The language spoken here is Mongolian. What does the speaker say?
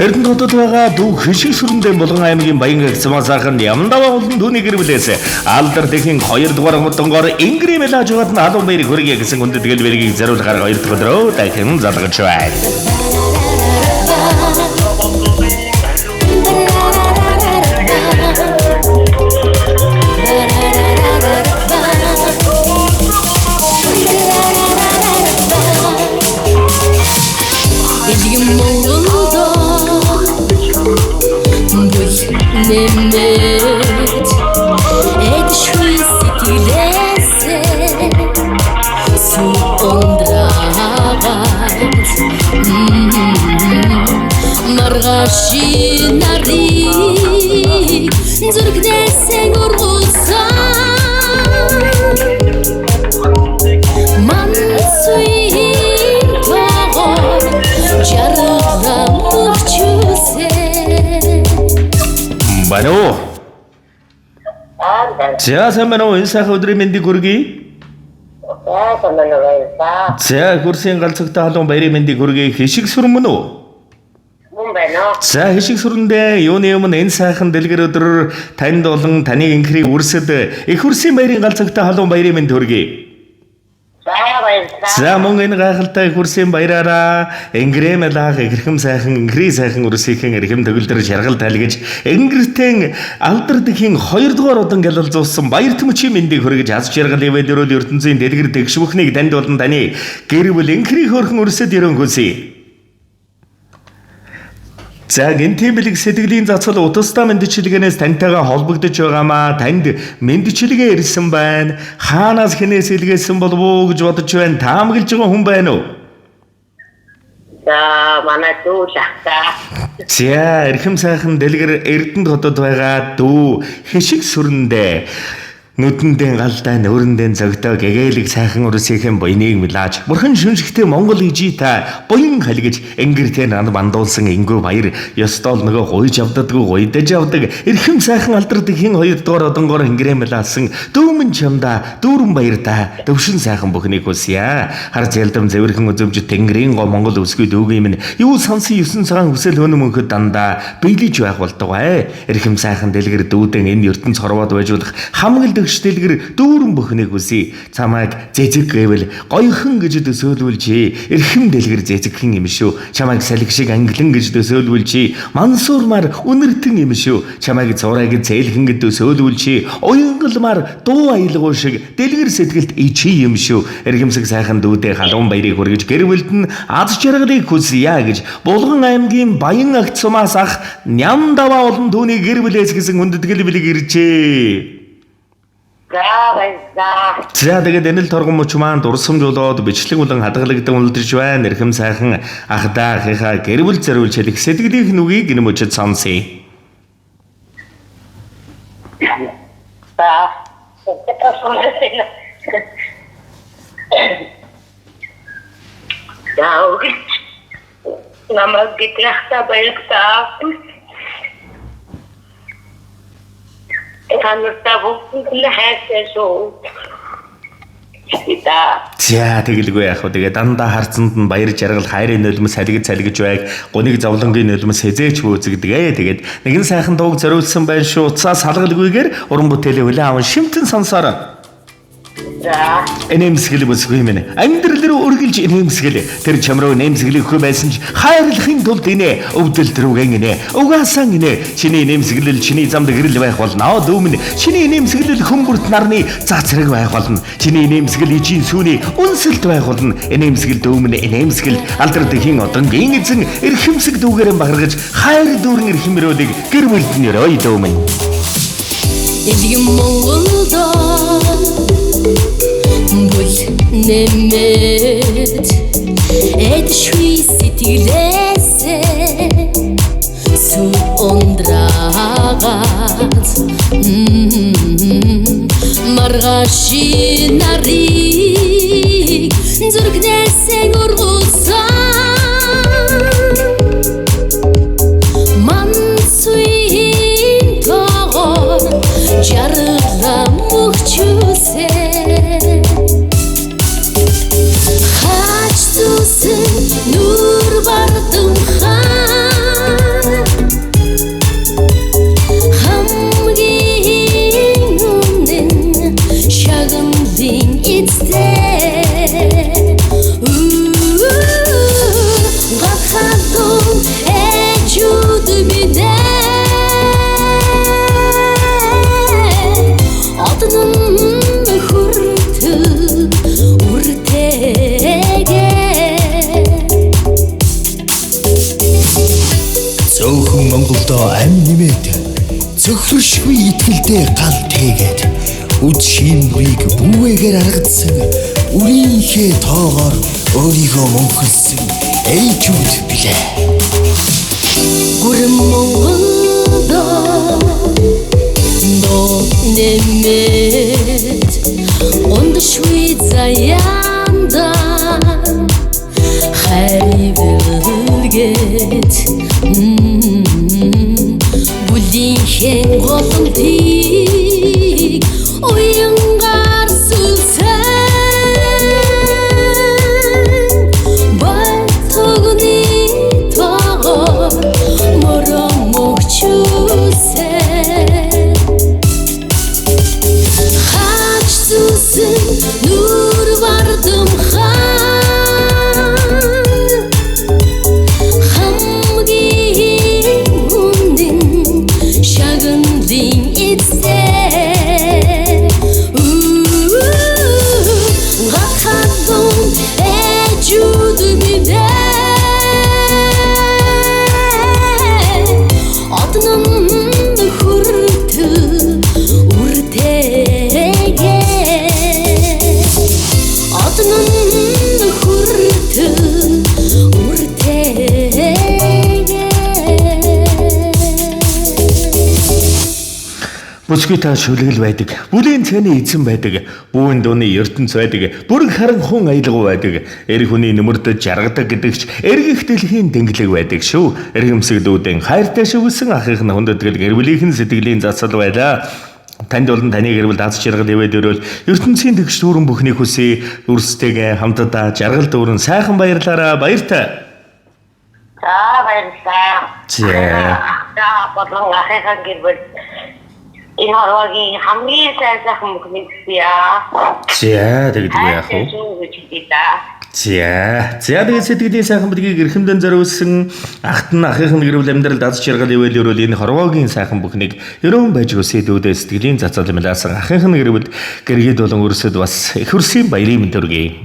Эрдэнэ хотод байгаа дүү хишиг сүрэндээ Булган аймгийн Баян агцмаасаахан Ямдаваа болон дүүний гэр бүлээс алдар дэхийн 2 дугаар модонгоор ингрэмэл хажуугаад нь алуун баярыг хүргэе гэсэн хүндэтгэл бэргийг зориулахаар 2 дахь өдрөө дахин залгаж байна. Маргашинарик зүрхнээсээ ургуулсан мансуин тогоор жаргал мөчөөсэй Бано Зяасан мано инсах өдрийн мэндийг хүргэе. За хөрсийн галзагтаа халуун баярын мэндийг хүргэе. Хишиг сүрэн мөн үү? За хишиг сүрэндээ юуны өмнө энэ сайхан дэлгэр өдрөөр танд болон таны инхрийг үрсэд их хөрсийн баярын галзагтаа халуун баярын мэнд хүргэе. За мөн энэ гайхалтай их хөрсийн баяраараа ингрэмэл ах ихэрхэм сайхан инхри сайхан үрсийнхэн эрхэм төгөлдөр шаргал тайлгаж ингэртэн алдар дэхийн 2 дугаар удан гялал зуусан баяр төмөчийн мэндийг хүргэж аз жаргал ивэлэрүүл ертөнцийн дэлгэр тэгш бүхнийг танд болон таны гэр бүл инхри хөөрхөн үрсэд ерөн хүсье. За гинтийн бэлэг сэтгэлийн зацал утастай мэндчилгээнээс тантайгаа холбогдож байгаамаа танд мэндчилгээ ирсэн байна. Хаанаас хинээс илгээсэн болов уу гэж бодож байна. Таамаглаж байгаа хүн байна уу? За манай дүү лахта. За эрхэм сайхан дэлгэр Эрдэнэ хотод байгаа дүү хишиг сүрэндээ нүдэндээ галдаа нөөрөндөө зөгтөө гэгээлэг сайхан үрсийнхэн буйныг мэлааж бурхан шүншигтэй Монгол ижита буян халигж энгэртэй нанд мандуулсан ингүү баяр ёстол нөгөө гуйж авдаггүй гуйдаж авдаг эрхэм сайхан алдар дэхийн 2 дугаар одонгоор ингрэмэл алсан дүүмэн чамда дүүрэн баярта төвшин сайхан бүхнийг хүсье. Хар зэлдэм зэвэрхэн үзэмж тэнгэрийн го Монгол өсгөө дүүгийн минь юу сансан 9 цагаан хүсэл хөнөмөнхөд дандаа биелэж байх болдог бай. Эрхэм сайхан дэлгэр дүүдэн энэ ертөнц хорвоод байжуулах хамгийн дэлгэр дүүрэн бүхнийг үсий. Чамайг зэзэг гэвэл гоёхон гэж төсөөлүүлжээ. Эрхэм дэлгэр зэзэгхэн юм шүү. Чамайг салхи шиг англин гэж төсөөлүүлжээ. Мансуурмаар үнэртэн юм шүү. Чамайг зурайг зээлхэн гэж төсөөлүүлжээ. Уянгалмаар дуу аялгуу шиг дэлгэр сэтгэлд ичи юм шүү. Эрхэмсэг сайхан дүүдээ халуун баярыг хүргэж гэр бүлд нь аз жаргалыг хүсье гэж Булган аймгийн Баян агцмаас ах Ямдаваа болон түүний гэр бүлээс гэсэн хүндэтгэл бэлэг иржээ. За тэгээд энэ л торгон мөч маань дурсамжуулаад бичлэг болон хадгалагдсан үлдэрч байна. Эрхэм сайхан ахдаа ахыхаа гэр бүл зориулж хэлэх сэтгэлийн нүгийг энэ мөчөд сонсъё. Намайг гэтрахта баяртаа За тэгэлгүй яах вэ? Тэгээ дандаа харцанд нь баяр жаргал хайрын нулимс салгиж байг гуниг зовлонгийн нулимс хязээч бөөцгдөг. Тэгээд нэгэн сайхан дууг зориулсан байна шүү. Уцаас салгалгүйгээр уран бүтээлийн хүлээн аван шимтэн сонсоорой. Энэмсгэл бүсгүй минь амьдрал руу үргэлж энэмсгэл тэр чамруу нэмсгэлэхгүй байсан ч хайрлахын тулд инэ өвдөлт рүүгэн инэ угаасан инэ чиний нэмсгэлэл чиний замд гэрэл байх болно дүүмэн чиний нэмсгэлэл хүмүүрт нарны цацраг байх болно чиний нэмсгэл ижийн сүүний үнсэлт байх болно энэмсгэл дүүмэн энэмсгэл алдар дэхийн одонгийн эзэн эрхэмсэг дүүгээрэн бахаргаж хайр дүүрэн эрхэмрүүлэг гэр бүлд нь өрөө дүүмэн Эдгэн Монголдоо бүл нэмэт эдшгүй сэтгэлээсээ сүн ундраагаад маргаши нарыг зүрхнээсээ ургуулсан мансуин тогоор жаргал мөчөөсэй хач зүсэн нүр бардам хаа Цөөхөн Монголдо ам нэмээд цөхрөшгүй итгэлтэй гал тэгээд үд шимрийг бүвэгээр аргадсан үрийнхээ тоогоор өөрийгөө мөнхөлсөн ээжүүд билээ. Гүрэм Монголдо нэмээд ондшгүй заяанда хайвэлгээд бүлийнхэн голомтыг уянгаар сүлсэн байтогны тоогоор мором мөчүүсэн хач зүсэн нүр бардам Бүсгүй та шүлгэл байдаг. Бүлийн цайны эзэн байдаг. Бүүн дууны ертөнц байдаг. Бүрэг харанхуун аялга байдаг. Эр хүний нөмөрдөж жаргадаг гэдэгч эргэх дэлхийн дэнгэлэг байдаг шүү. Эргэмсэг дүүдэн хайртай шүгсэн ахих нь хүндэтгэл гэр бүлийнхэн сэтгэлийн засал байлаа. Танд болон таны гэр бүл даз жаргал ивэд өрөөл ертөнцийн тэгш дүүрэн бүхний хүсээ үрстэйгээ хамтдаа жаргал дүүрэн сайхан баярлаараа баяртай. За баярлалаа. За болон ахыхан гэр бүл энэ хорвогийн хамгийн сайхан бүхний хүсье. За тэгдэг яах вэ? За тэгээд сэтгэлийн сайхан бүдгийг эрхэмдэн зориулсан ахт нь ахын гэр бүл амьдрал даз жаргал ивэл өрөөл энэ хорвоогийн сайхан бүхнийг ерөн байж өсөдөөдөө сэтгэлийн цацал мэлаасан ахын гэр бүл гэргээд болон өрсөд бас их хөрсийн баярын мэд төргий.